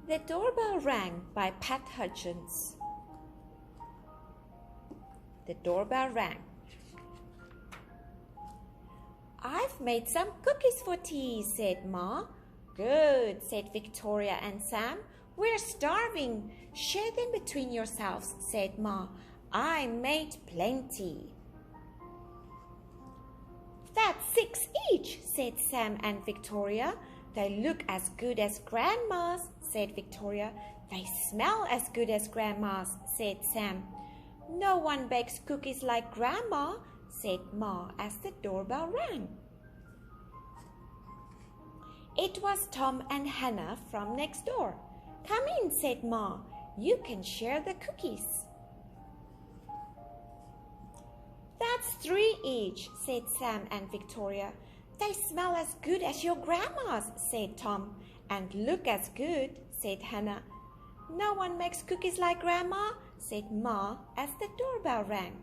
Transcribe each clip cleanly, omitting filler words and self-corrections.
The doorbell rang by Pat Hutchins. The doorbell rang. "I've made some cookies for tea," said Ma. "Good," said Victoria and Sam. "We're starving. Share them between yourselves," said Ma. "I made plenty." "That's 6 each," said Sam and Victoria. "They look as good as Grandma's," said Victoria. "They smell as good as Grandma's," said Sam. "No one bakes cookies like Grandma," said Ma as the doorbell rang. It was Tom and Hannah from next door. "Come in," said Ma. "You can share the cookies." "That's 3 each," said Sam and Victoria. "They smell as good as your Grandma's," said Tom. "And look as good," said Hannah. "No one makes cookies like Grandma," said Ma as the doorbell rang.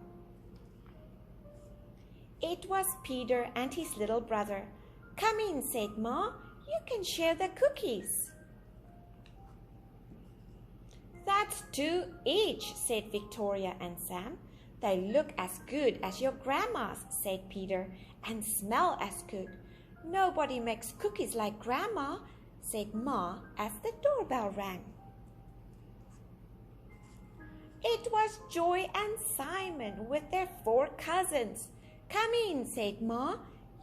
It was Peter and his little brother. "Come in," said Ma. "You can share the cookies." "That's 2 each," said Victoria and Sam. "They look as good as your Grandma's," said Peter, "and smell as good." "Nobody makes cookies like Grandma," said Ma as the doorbell rang. It was Joy and Simon with their 4 cousins. "Come in," said Ma.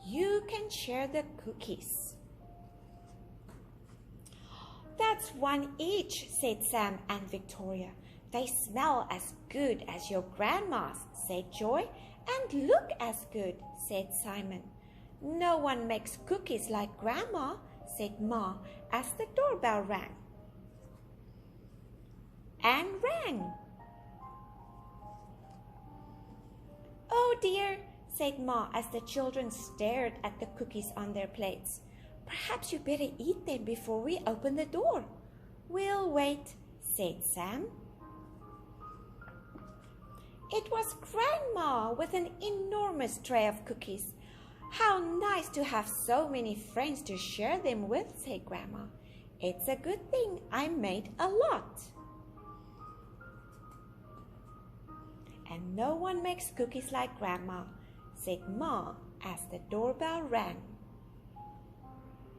"You can share the cookies." "That's 1 each," said Sam and Victoria. "They smell as good as your Grandma's," said Joy. "And look as good," said Simon. "No one makes cookies like Grandma," said Ma as the doorbell rang. And rang. "Oh dear," said Ma as the children stared at the cookies on their plates. "Perhaps you better eat them before we open the door." "We'll wait," said Sam. It was Grandma with an enormous tray of cookies. "How nice to have so many friends to share them with," said Grandma. "It's a good thing I made a lot." "And no one makes cookies like Grandma," said Ma as the doorbell rang.